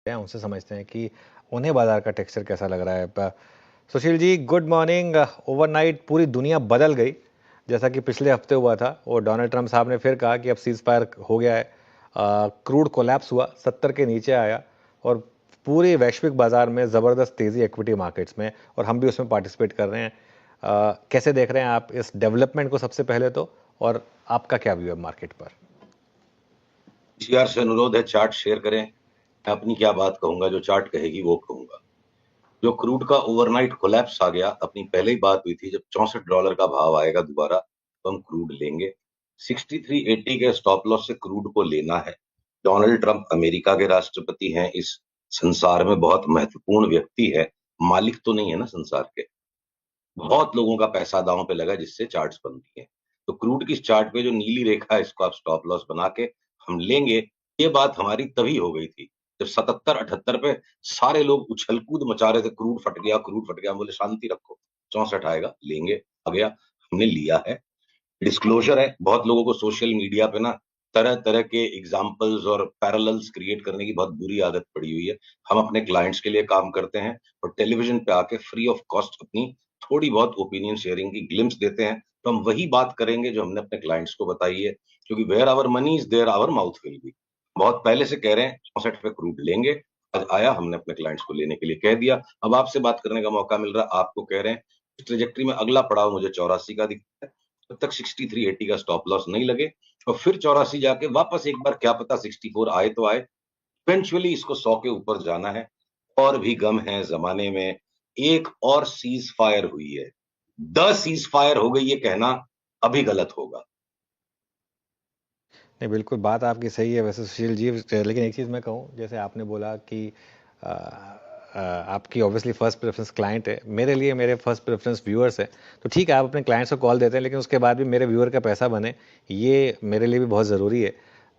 हैं, उनसे समझते हैं कि उन्हें बाजार का टेक्सचर कैसा लग रहा है। Sushil ji, good morning. Overnight पूरी दुनिया बदल गई, जैसा कि पिछले हफ्ते हुआ था, और डोनाल्ड ट्रंप साहब ने फिर कहा कि अब सीज फायर हो गया है। क्रूड कोलैप्स हुआ, 70 के नीचे आया, और पूरे वैश्विक बाजार में ज़बरदस्त तेज़ी इक्विटी मार्केट्स में, और हम भी उसमें पार्टिसिपेट कर रहे हैं। कैसे देख रहे हैं आप इस डेवलपमेंट को सबसे पहले तो, और आपका क्या व्यू है मार्केट पर? पीसीआर से अनुरोध है चार्ट शेयर करें। मैं अपनी क्या बात कहूंगा, जो चार्ट कहेगी वो कहूंगा। जो क्रूड का ओवरनाइट कोलैप्स आ गया, अपनी पहले ही बात हुई थी, जब $64 का भाव आएगा दोबारा तो हम क्रूड लेंगे। 6380 के स्टॉप लॉस से क्रूड को लेना है। डोनाल्ड ट्रंप अमेरिका के राष्ट्रपति हैं, इस संसार में बहुत महत्वपूर्ण व्यक्ति है, मालिक तो नहीं है ना संसार के। बहुत लोगों का पैसा दांव पे लगा जिससे चार्ट्स बनती हैं। तो क्रूड की चार्ट पे जो नीली रेखा है, इसको आप स्टॉप लॉस बना के हम लेंगे। ये बात हमारी तभी हो गई थी जब 77-78 पे सारे लोग उछल कूद मचा रहे थे, क्रूड फट गया, क्रूड फट गया। हम बोले शांति रखो, 64 आएगा, लेंगे। आ गया, हमने लिया है। डिस्क्लोजर है, बहुत लोगों को सोशल मीडिया पे ना तरह तरह के एग्जाम्पल्स और पैरेलल्स क्रिएट करने की बहुत बुरी आदत पड़ी हुई है। हम अपने क्लाइंट्स के लिए काम करते हैं और टेलीविजन पे आके फ्री ऑफ कॉस्ट अपनी थोड़ी बहुत ओपिनियन शेयरिंग की ग्लिम्स देते हैं। तो हम वही बात करेंगे जो हमने अपने क्लाइंट्स को बताई है, क्योंकि where our money is there our mouth will be. बहुत पहले से कह रहे हैं 64 पे क्रूड लेंगे। आज आया, हमने अपने क्लाइंट्स को लेने के लिए कह दिया। अब आपसे बात करने का मौका मिल रहा है, आपको कह रहे हैं इस ट्रेजेक्ट्री में अगला पड़ाव मुझे 84 का दिखता है। जब तक 6380 का स्टॉप लॉस नहीं लगे और फिर 84 जाके वापस एक बार क्या पता 64 आए तो आए। इवेंचुअली इसको 100 के ऊपर जाना है। और भी गम है जमाने में, एक और सीज फायर हुई है, 10 सीज फायर हो गई, ये कहना अभी गलत होगा। नहीं, बिल्कुल बात आपकी सही है वैसे सुशील जी, लेकिन एक चीज़ मैं कहूँ, जैसे आपने बोला कि आपकी ऑब्वियसली फर्स्ट प्रेफरेंस क्लाइंट है, मेरे लिए मेरे फर्स्ट प्रेफरेंस व्यूअर्स है। तो ठीक है, आप अपने क्लाइंट्स को कॉल देते हैं, लेकिन उसके बाद भी मेरे व्यूअर का पैसा बने, ये मेरे लिए भी बहुत ज़रूरी है।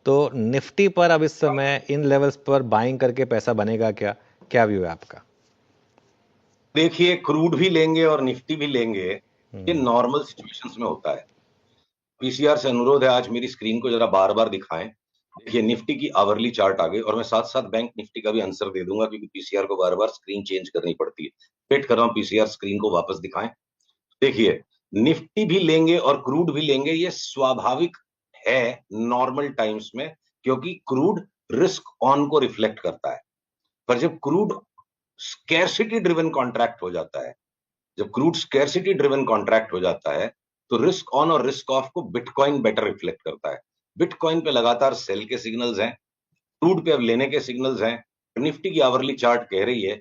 तो निफ्टी पर अब इस समय इन लेवल्स पर बाइंग करके पैसा बनेगा क्या? क्या व्यू है आपका? देखिए, क्रूड भी लेंगे और निफ्टी भी लेंगे, ये नॉर्मल सिचुएशंस में होता है। पीसीआर से अनुरोध है, आज मेरी स्क्रीन को जरा बार बार दिखाएं। देखिए, निफ्टी की आवरली चार्ट आ गई, और मैं साथ साथ बैंक निफ्टी का भी आंसर दे दूंगा, क्योंकि पीसीआर को बार बार स्क्रीन चेंज करनी पड़ती है। वेट कर रहा हूं, पीसीआर स्क्रीन को वापस दिखाएं। देखिए, निफ्टी भी लेंगे और क्रूड भी लेंगे, ये स्वाभाविक है नॉर्मल टाइम्स में, क्योंकि क्रूड रिस्क ऑन को रिफ्लेक्ट करता है। पर जब क्रूड स्कैर्सिटी ड्रिवन कॉन्ट्रैक्ट हो जाता है, जब क्रूड स्कैर्सिटी ड्रिवन कॉन्ट्रैक्ट हो जाता है, तो रिस्क ऑन और रिस्क ऑफ को बिटकॉइन बेटर रिफ्लेक्ट करता है। बिटकॉइन पे लगातार सेल के सिग्नल्स हैं, क्रूड पे अब लेने के सिग्नल्स हैं। निफ्टी की आवरली चार्ट कह रही है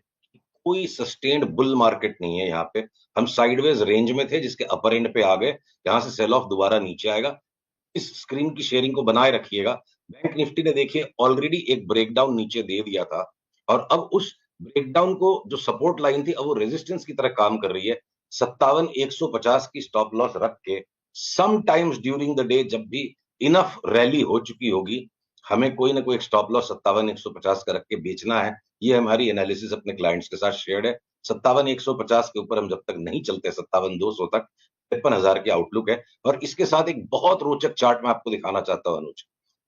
कोई सस्टेन्ड बुल मार्केट नहीं है। यहाँ पे हम साइडवेज रेंज में थे, जिसके अपर एंड पे आ गए। यहाँ से सेल ऑफ दोबारा नीचे आएगा। इस स्क्रीन की शेयरिंग को बनाए रखिएगा। बैंक निफ्टी ने देखिए ऑलरेडी एक ब्रेकडाउन नीचे दे दिया था, और अब उस ब्रेकडाउन को जो सपोर्ट लाइन थी, अब वो रेजिस्टेंस की तरह काम कर रही है। 57,150 की स्टॉप लॉस रख के sometimes during the day, जब भी इनफ रैली हो चुकी होगी, हमें कोई ना कोई एक स्टॉप लॉस 57,150 का रख के बेचना है। ये हमारी एनालिसिस अपने क्लाइंट्स के साथ शेयर्ड है। 57,150 के ऊपर हम जब तक नहीं चलते 57,200 तक, 53,000 की आउटलुक है। और इसके साथ एक बहुत रोचक चार्ट मैं आपको दिखाना चाहता हूं Anuj.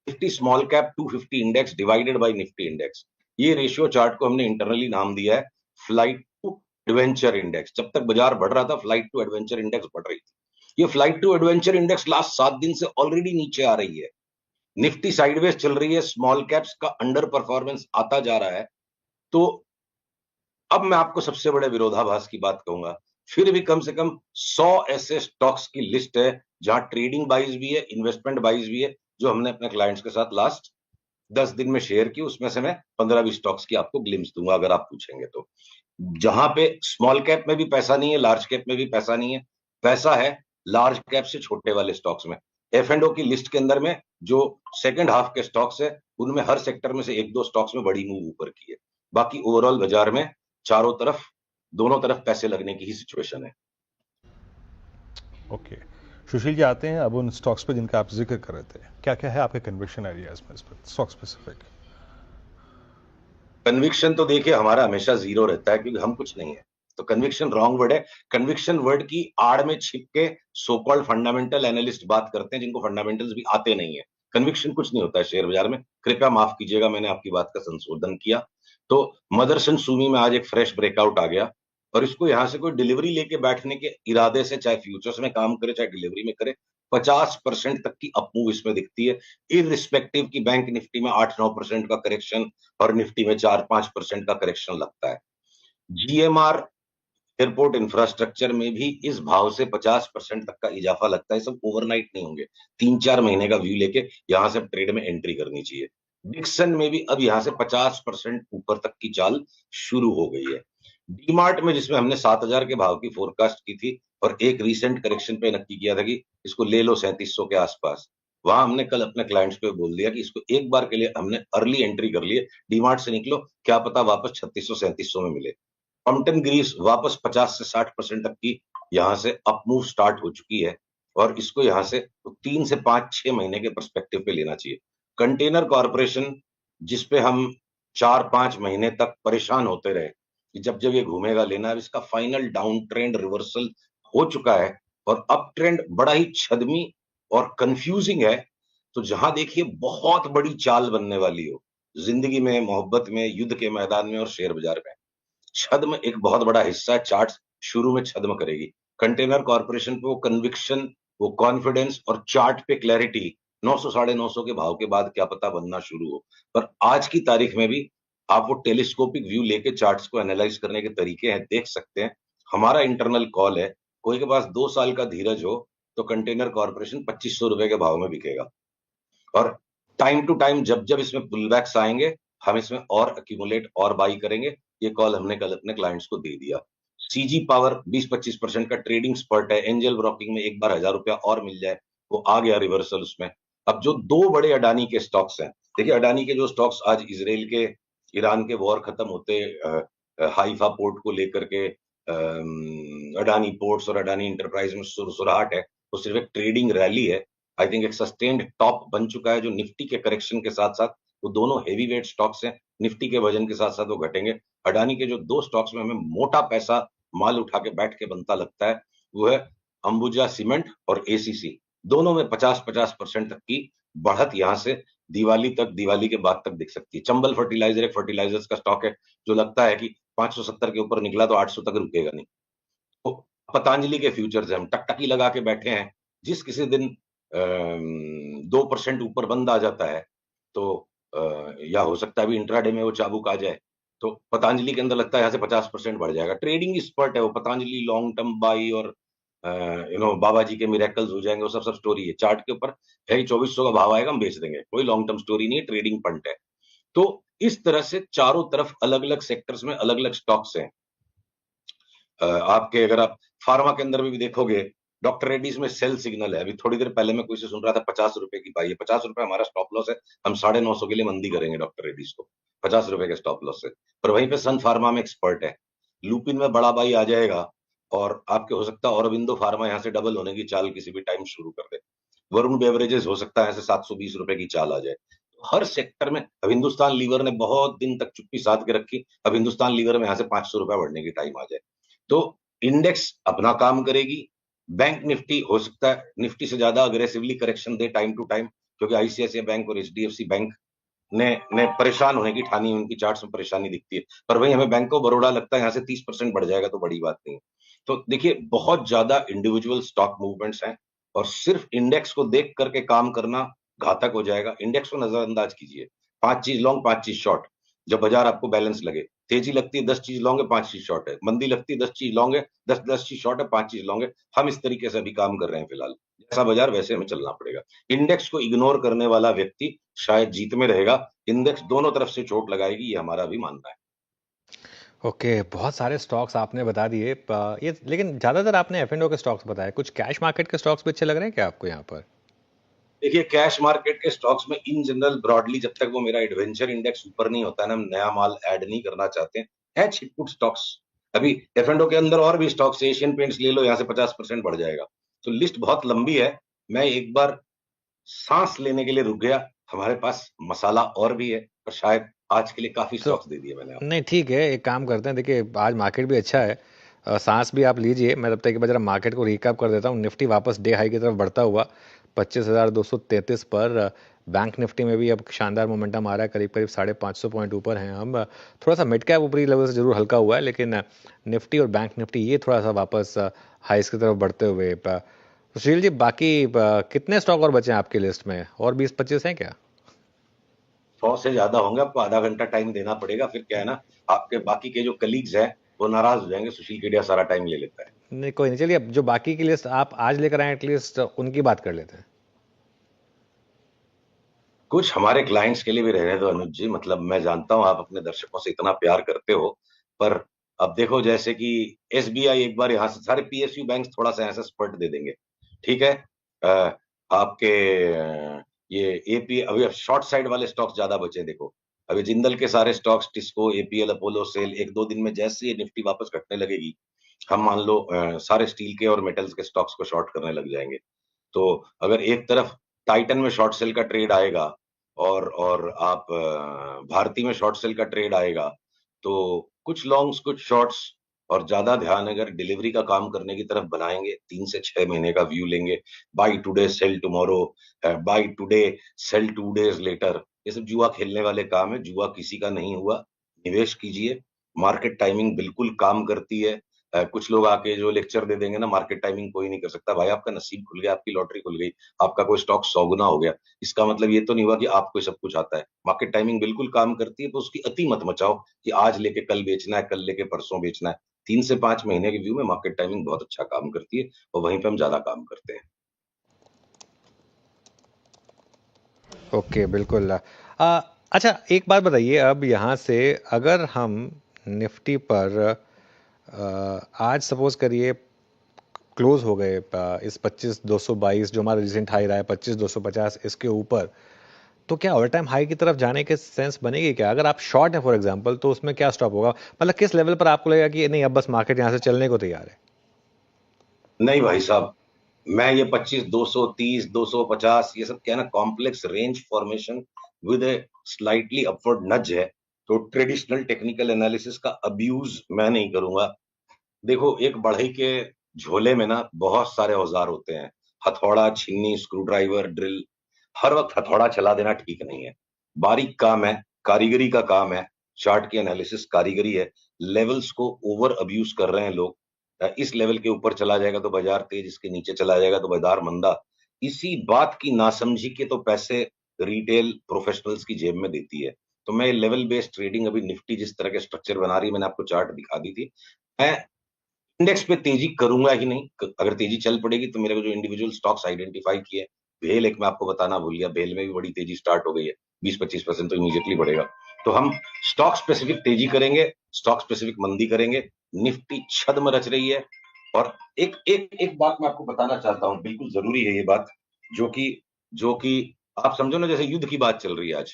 Nifty small cap 250 index divided by Nifty index, ये रेशियो चार्ट को हमने इंटरनली नाम दिया है फ्लाइट टू एडवेंचर इंडेक्स। जब तक बाजार बढ़ रहा था, फ्लाइट टू एडवेंचर इंडेक्स बढ़ रही थी। ये flight to adventure index last 7 दिन से ऑलरेडी नीचे आ रही है। निफ्टी साइडवेज चल रही है, स्मॉल कैप्स का अंडर परफॉर्मेंस आता जा रहा है। तो अब मैं आपको सबसे बड़े विरोधाभास की बात कहूंगा, फिर भी कम से कम 100 ऐसे स्टॉक्स की लिस्ट है जहां ट्रेडिंग बाइज भी है, इन्वेस्टमेंट बाइज भी है, जो हमने अपने क्लाइंट्स के साथ लास्ट 10 दिन में शेयर की। उसमें से मैं 15-20 स्टॉक्स की आपको ग्लिम्स दूंगा अगर आप पूछेंगे तो। जहां पे स्मॉल कैप में भी पैसा नहीं है, लार्ज कैप में भी पैसा नहीं है, पैसा है लार्ज कैप से छोटे वाले स्टॉक्स में। एफ एंड ओ की लिस्ट के अंदर में जो सेकंड हाफ के स्टॉक्स है, उनमें हर सेक्टर में से एक दो स्टॉक्स में बड़ी मूव ऊपर की है। बाकी ओवरऑल बाजार में चारों तरफ, दोनों तरफ पैसे लगने की ही सिचुएशन है। ओके, सुशील जी आते हैं अब उन स्टॉक्स पे जिनका आप जिक्र कर रहे थे। क्या क्या है आपके कन्विक्शन एरियाज में इस पर, स्टॉक स्पेसिफिक? कन्विक्शन तो देखिए हमारा हमेशा जीरो रहता है, क्योंकि हम कुछ नहीं है। तो कन्विक्शन रॉन्ग वर्ड है। कन्विक्शन वर्ड की आड़ में छिप के सो कॉल्ड फंडामेंटल एनालिस्ट बात करते हैं, जिनको फंडामेंटल्स भी आते नहीं है। कन्विक्शन कुछ नहीं होता है शेयर बाजार में, कृपया माफ कीजिएगा, मैंने आपकी बात का संशोधन किया। तो मदरसन सुमी में आज एक फ्रेश ब्रेकआउट आ गया और इसको यहां से कोई डिलीवरी लेके बैठने के इरादे से चाहे फ्यूचर्स में काम करे चाहे डिलीवरी में करे 50% तक की अपमूव इसमें दिखती है, इररिस्पेक्टिव की बैंक निफ्टी में 8-9% का करेक्शन और निफ्टी में 4-5% का करेक्शन लगता है। जीएमआर एयरपोर्ट इंफ्रास्ट्रक्चर में भी इस भाव से 50% तक का इजाफा लगता है। सब ओवरनाइट नहीं होंगे, 3-4 महीने का व्यू लेके यहां से ट्रेड में एंट्री करनी चाहिए। डिक्सन में भी अब यहां से 50% ऊपर तक की चाल शुरू हो गई है। डीमार्ट में जिसमें हमने 7,000 के भाव की फोरकास्ट की थी और एक रिसेंट करेक्शन पे नक्की किया था कि इसको ले लो 3700 के आसपास, वहां हमने कल अपने क्लाइंट्स को बोल दिया कि इसको एक बार के लिए हमने अर्ली एंट्री कर लिए, डीमार्ट से निकलो, क्या पता वापस 3600-3700 में मिले। कॉम्पटन ग्रीव्स वापस 50 से 60% तक की यहां से अपमूव स्टार्ट हो चुकी है और इसको यहां से 3 से 5-6 महीने के पर्सपेक्टिव पे लेना चाहिए। कंटेनर कॉर्पोरेशन जिसपे हम 4-5 महीने तक परेशान होते रहे कि जब जब ये घूमेगा लेना, इसका फाइनल डाउन ट्रेंड रिवर्सल हो चुका है और अप ट्रेंड बड़ा ही छदमी और कंफ्यूजिंग है। तो जहां देखिए बहुत बड़ी चाल बनने वाली हो जिंदगी में, मोहब्बत में, युद्ध के मैदान में और शेयर बाजार में, छद्म एक बहुत बड़ा हिस्सा है। चार्ट शुरू में छद्म करेगी। कंटेनर कॉर्पोरेशन पे वो कन्विक्शन, वो कॉन्फिडेंस और चार्ट पे क्लैरिटी 900 950 के भाव के बाद क्या पता बनना शुरू हो। पर आज की तारीख में भी आप वो टेलीस्कोपिक व्यू लेके चार्ट्स को एनालाइज करने के तरीके हैं, देख सकते हैं। हमारा इंटरनल कॉल है, कोई के पास 2 साल का धीरज हो तो कंटेनर कॉर्पोरेशन 2500 रुपए के भाव में बिकेगा और टाइम टू टाइम जब जब इसमें पुलबैक्स आएंगे हम इसमें और अक्यूमुलेट और बाई करेंगे। ये कॉल हमने कल अपने क्लाइंट्स को दे दिया। सीजी पावर 20-25% का ट्रेडिंग स्पर्ट है, एंजल ब्रोकिंग में एक बार 1000 रुपया और मिल जाए, वो आ गया रिवर्सल उसमें। अब जो 2 बड़े अडानी के स्टॉक्स हैं, देखिए अडानी के जो स्टॉक्स आज इसराइल के ईरान के वॉर खत्म होते हाइफा पोर्ट को लेकर के अडानी पोर्ट्स और अडानी इंटरप्राइज में सुरसुराहट है, वो सिर्फ एक ट्रेडिंग रैली है। आई थिंक एक सस्टेन्ड टॉप बन चुका है जो निफ्टी के करेक्शन के साथ साथ, वो दोनों हेवी वेट स्टॉक्स हैं, निफ्टी के वजन के साथ साथ वो घटेंगे। अडानी के जो 2 स्टॉक्स में हमें मोटा पैसा माल उठा के बैठ के बनता लगता है वो है अंबुजा सीमेंट और एसीसी। दोनों में 50-50% तक की बढ़त यहां से दिवाली तक, दिवाली के बाद तक दिख सकती है। चंबल फर्टिलाइजर एक फर्टिलाइजर्स का स्टॉक है जो लगता है कि 570 के ऊपर निकला तो 800 तक रुकेगा नहीं। तो पतंजलि के फ्यूचर्स हम टकटकी लगा के बैठे हैं, जिस किसी दिन 2% ऊपर बंद आ जाता है तो या हो सकता है अभी इंट्राडे में वो चाबुक आ जाए, तो पतंजलि के अंदर लगता है यहाँ से 50% बढ़ जाएगा। ट्रेडिंग स्पर्ट है वो, पतंजलि लॉन्ग टर्म बाई और बाबा जी के मिरेकल्स हो जाएंगे, वो सब स्टोरी है। चार्ट के ऊपर है 2400 का भाव आएगा हम बेच देंगे, कोई लॉन्ग टर्म स्टोरी नहीं है, ट्रेडिंग पंट है। तो इस तरह से चारों तरफ अलग अलग सेक्टर्स में अलग अलग स्टॉक्स हैं। आपके अगर आप फार्मा के अंदर भी देखोगे, डॉक्टर रेड्डीज में सेल सिग्नल है। अभी थोड़ी देर पहले मैं कोई से सुन रहा था 50 रुपए की बाई है, 50 रुपए हमारा स्टॉप लॉस है, हम 950 के लिए मंदी करेंगे डॉक्टर रेड्डीज को 50 रुपए के स्टॉप लॉस से। पर वहीं पे सन फार्मा में एक्सपर्ट है, लुपिन में बड़ा बाई आ जाएगा और आपके हो सकता है औरबिंदो फार्मा यहाँ से डबल होने की चाल किसी भी टाइम शुरू कर दे। वरुण बेवरेजेस हो सकता है ऐसे 720 रुपए की चाल आ जाए। हर सेक्टर में अब हिंदुस्तान लीवर ने बहुत दिन तक चुप्पी साध के रखी, अब हिंदुस्तान लीवर में यहाँ से 500 रुपए बढ़ने की टाइम आ जाए तो इंडेक्स अपना काम करेगी। बैंक निफ्टी हो सकता है निफ्टी से ज्यादा अग्रेसिवली करेक्शन दे टाइम टू टाइम, क्योंकि आईसीआईसीआई बैंक और एचडीएफसी बैंक ने परेशान होने की ठानी, उनकी चार्ट्स में परेशानी दिखती है। पर वही हमें बैंक ऑफ बड़ौदा लगता है यहाँ से 30% बढ़ जाएगा तो बड़ी बात नहीं। तो देखिए बहुत ज्यादा इंडिविजुअल स्टॉक मूवमेंट्स हैं और सिर्फ इंडेक्स को देख करके काम करना घातक हो जाएगा। इंडेक्स को नजरअंदाज कीजिए, 5 चीज लॉन्ग 5 चीज शॉर्ट। जब बाजार आपको बैलेंस लगे, तेजी लगती है 10 चीज लॉन्ग है 5 चीज शॉर्ट है, मंदी लगती है 10 चीज लॉन्ग है 10 चीज शॉर्ट है 5 चीज लॉन्ग है। हम इस तरीके से अभी काम कर रहे हैं फिलहाल, जैसा बाजार वैसे हमें चलना पड़ेगा। इंडेक्स को इग्नोर करने वाला व्यक्ति शायद जीत में रहेगा, इंडेक्स दोनों तरफ से चोट लगाएगी, ये हमारा भी मानना है। ओके, बहुत सारे स्टॉक्स आपने बता दिए ये, लेकिन ज्यादातर आपने F&O के स्टॉक्स बताए, कुछ कैश मार्केट के स्टॉक्स भी अच्छे लग रहे हैं क्या आपको यहाँ पर? देखिए कैश मार्केट के स्टॉक्स में इन जनरल ब्रॉडली जब तक वो मेरा एडवेंचर इंडेक्स ऊपर नहीं होता है ना, हम नया माल ऐड नहीं करना चाहते हैं छिटपुट स्टॉक्स। अभी F&O के अंदर और भी स्टॉक्स, एशियन पेंट्स ले लो, यहाँ से 50% बढ़ जाएगा। तो लिस्ट बहुत लंबी है, मैं एक बार सांस लेने के लिए रुक गया। हमारे पास मसाला और भी है, पर शायद आज के लिए काफी स्टॉक्स दे दिए मैंने आपको। नहीं ठीक है, एक काम करते हैं, देखिए आज मार्केट भी अच्छा है, सांस भी आप लीजिए। मैं तब तक एक बार जरा मार्केट को रिकैप कर देता हूँ। निफ्टी वापस डे हाई की तरफ बढ़ता हुआ 25,233 पर बैंक निफ्टी में भी अब शानदार मोमेंटम आ रहा है, करीब करीब 550 पॉइंट ऊपर हैं हम। थोड़ा सा मिड कैप ऊपरी लेवल से जरूर हल्का हुआ है, लेकिन निफ्टी और बैंक निफ्टी ये थोड़ा सा वापस हाइस की तरफ बढ़ते हुए। सुशील जी, बाकी कितने स्टॉक और बचे हैं आपकी लिस्ट में, और 20-25 हैं क्या? 100 से ज्यादा होंगे। आपको आधा घंटा टाइम देना पड़ेगा, फिर क्या है ना, आपके बाकी के जो कलीग्स हैं वो नाराज हो जाएंगे, सुशील केडिया सारा टाइम ले लेता है। नहीं, कोई नहीं, चलिए अब जो बाकी की लिस्ट आप आज लेकर आए एटलीस्ट उनकी बात कर लेते हैं। कुछ हमारे क्लाइंट्स के लिए भी रहने दो अनुज जी। मतलब मैं जानता हूं आप अपने दर्शकों से इतना प्यार करते हो, पर अब देखो जैसे कि एसबीआई एक बार यहाँ से सारे पीएसयू बैंक थोड़ा सा ऐसा स्पर्ट दे देंगे, ठीक है। आपके ये एपी अभी अब शॉर्ट साइड वाले स्टॉक्स ज्यादा बचे। देखो अभी जिंदल के सारे स्टॉक्स, टिस्को, एपीएल, अपोलो, सेल, एक दो दिन में जैसे ये निफ्टी वापस घटने लगेगी, हम मान लो सारे स्टील के और मेटल्स के स्टॉक्स को शॉर्ट करने लग जाएंगे। तो अगर एक तरफ टाइटन में शॉर्ट सेल का ट्रेड आएगा और आप भारती में शॉर्ट सेल का ट्रेड आएगा, तो कुछ लॉन्ग्स कुछ शॉर्ट्स, और ज्यादा ध्यान अगर डिलीवरी का काम करने की तरफ बनाएंगे, 3 से 6 महीने का व्यू लेंगे, buy today sell tomorrow, buy today sell 2 days later, ये सब जुआ खेलने वाले काम है। जुआ किसी का नहीं हुआ, निवेश कीजिए। मार्केट टाइमिंग बिल्कुल काम करती है। कुछ लोग आके जो लेक्चर दे देंगे ना, मार्केट टाइमिंग कोई नहीं कर सकता। भाई आपका नसीब खुल गया, आपकी लॉटरी खुल गई, आपका कोई स्टॉक 100 गुना हो गया, इसका मतलब ये तो नहीं हुआ कि आपको सब कुछ आता है। मार्केट टाइमिंग बिल्कुल काम करती है, तो उसकी अति मत मचाओ कि आज लेके कल बेचना है, कल लेके परसों बेचना है। 3 से 5 महीने के व्यू में मार्केट टाइमिंग बहुत अच्छा काम करती है, और वहीं पे हम ज्यादा काम करते हैं। ओके, बिल्कुल। अच्छा, एक बात बताइए, अब यहाँ से अगर हम निफ्टी पर आज सपोज करिए क्लोज हो गए इस 25,222 जो हमारा रिसेंट हाई रहा है, 25,250, इसके ऊपर, तो क्या ऑल टाइम हाई की तरफ जाने के सेंस बनेगी क्या? अगर आप शॉर्ट हैं फॉर एग्जांपल, तो उसमें क्या स्टॉप होगा? मतलब किस लेवल पर आपको लगेगा कि नहीं, अब बस मार्केट यहाँ से चलने को तैयार है? नहीं भाई साहब, मैं ये 25, 230, 250, ये सब क्या है ना, complex range formation with A slightly upward नज है। तो ट्रेडिशनल टेक्निकल एनालिसिस का अब्यूज मैं नहीं करूंगा। देखो एक बढ़ई के झोले में ना बहुत सारे औजार होते हैं, हथौड़ा, छीनी, स्क्रू ड्राइवर, ड्रिल। हर वक्त हथौड़ा चला देना ठीक नहीं है। बारीक काम है, कारीगरी का काम है। चार्ट की एनालिसिस कारीगरी है। लेवल्स को ओवर अब्यूज कर रहे हैं लोग। इस लेवल के ऊपर चला जाएगा तो बाजार तेज, इसके नीचे चला जाएगा तो बाजार मंदा। इसी बात की नासमझी के तो पैसे रिटेल प्रोफेशनल्स की जेब में देती है। तो मैं लेवल बेस्ड ट्रेडिंग, अभी निफ्टी जिस तरह के स्ट्रक्चर बना रही है, मैंने आपको चार्ट दिखा दी थी, मैं इंडेक्स पे तेजी करूंगा ही नहीं। अगर तेजी चल पड़ेगी तो मेरे को जो इंडिविजुअल स्टॉक्स आइडेंटिफाई किए, भेल एक मैं आपको बताना भूल गया, भेल में भी बड़ी तेजी स्टार्ट हो गई है, 20-25% तो इमीडिएटली बढ़ेगा। तो हम स्टॉक स्पेसिफिक तेजी करेंगे, स्टॉक स्पेसिफिक मंदी करेंगे। निफ्टी छद्म रच रही है। और एक एक एक बात मैं आपको बताना चाहता हूँ, बिल्कुल जरूरी है ये बात, जो कि आप समझो ना, जैसे युद्ध की बात चल रही है आज।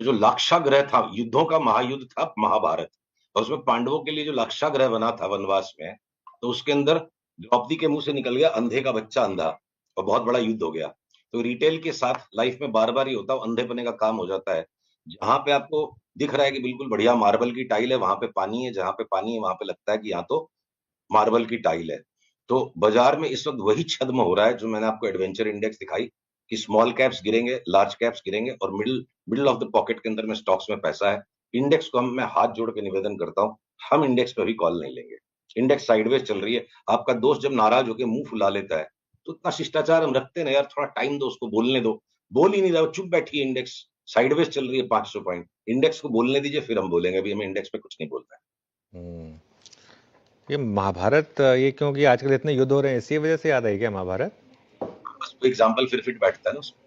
जो लाक्षागृह था, युद्धों का महायुद्ध था महाभारत, और उसमें पांडवों के लिए जो लाक्षागृह बना था वनवास में, तो उसके अंदर द्रौपदी के मुंह से निकल गया अंधे का बच्चा अंधा, और बहुत बड़ा युद्ध हो गया। तो रिटेल के साथ लाइफ में बार बार ही होता है, अंधेपने का काम हो जाता है। जहां पे आपको दिख रहा है कि बिल्कुल बढ़िया मार्बल की टाइल है, वहां पे पानी है, जहां पे पानी है वहां पे लगता है कि यहाँ तो मार्बल की टाइल है। तो बाजार में इस वक्त वही छद्म हो रहा है जो मैंने आपको एडवेंचर इंडेक्स दिखाई, कि स्मॉल कैप्स गिरेंगे, लार्ज कैप्स गिरेंगे, और middle middle of the pocket के अंदर में स्टॉक्स में पैसा है। इंडेक्स को मैं हाथ जोड़ के निवेदन करता हूं, हम इंडेक्स पे भी कॉल नहीं लेंगे। इंडेक्स साइडवेज चल रही है। आपका दोस्त जब नाराज होकर मुंह फुला लेता है, तो उतना शिष्टाचार हम रखते ना यार, थोड़ा टाइम दो उसको, बोलने दो। बोल ही नहीं रहा, चुप बैठी है, इंडेक्स साइडवेज चल रही है 500 पॉइंट। इंडेक्स को बोलने दीजिए, फिर हम बोलेंगे। अभी हमें इंडेक्स पे कुछ नहीं बोलना है। ये महाभारत, ये क्योंकि आजकल इतने युद्ध हो रहे हैं, इसी वजह से याद आई क्या महाभारत? बस एग्जाम्पल फिर फिट बैठता है ना उसमें।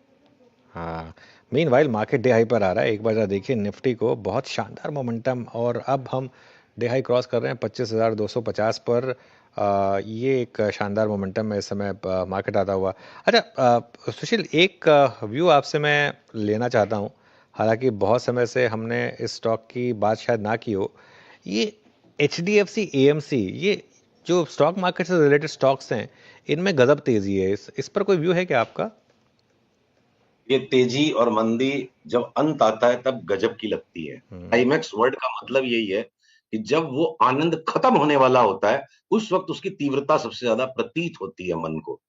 हाँ। Mean while market day high पर आ रहा है, एक बार जरा देखिए निफ्टी को, बहुत शानदार मोमेंटम, और अब हम डे हाई क्रॉस कर रहे हैं 25,250 पर। ये एक शानदार मोमेंटम है इस समय मार्केट आता हुआ। अच्छा, सुशील, एक व्यू आपसे मैं लेना चाहता हूँ, हालांकि बहुत समय से हमने इस स्टॉक की बात शायद ना की हो। ये HDFC AMC, ये जो स्टॉक मार्केट से रिलेटेड स्टॉक्स हैं, इनमें गजब तेजी है, इस पर कोई व्यू है क्या आपका? ये तेजी और मंदी जब अंत आता है तब गजब की लगती है। क्लाइमैक्स वर्ड का मतलब यही है कि जब वो आनंद खत्म होने वाला होता है, उस वक्त उसकी तीव्रता सबसे ज्यादा प्रतीत होती है मन को।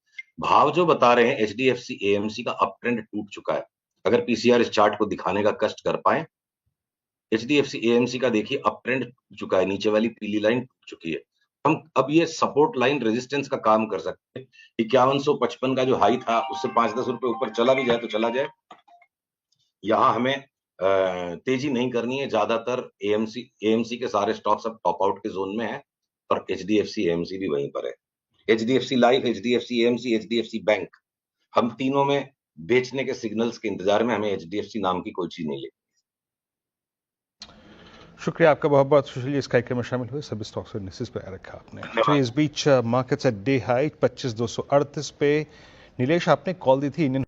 भाव जो बता रहे हैं, HDFC AMC का अप ट्रेंड टूट चुका है। अगर पीसीआर इस चार्ट को दिखाने का कष्ट कर पाए, एचडीएफसी एएमसी का देखिए अप ट्रेंड चुका है, नीचे वाली पीली लाइन टूट चुकी है। हम अब ये सपोर्ट लाइन रेजिस्टेंस का काम कर सकते हैं। 5155 का जो हाई था उससे 5-10 रुपए ऊपर चला भी जाए तो चला जाए। यहाँ हमें तेजी नहीं करनी है। ज्यादातर एएमसी के सारे स्टॉक्स अब टॉप आउट के जोन में है और एचडीएफसी एएमसी भी वहीं पर है। HDFC life, HDFC AMC, HDFC bank, हम तीनों में बेचने के सिग्नल्स के इंतजार में हमें एचडीएफसी नाम की कोई चीज नहीं लेगी। शुक्रिया आपका बहुत बहुत सुशील जी, इस कार्यक्रम में शामिल हुए। सभी स्टॉक्स और इंडेक्सेस पे रखा आपने। तो इस बीच मार्केट्स एट डे हाई 25,238 पे। नीलेश, आपने कॉल दी थी इंडियन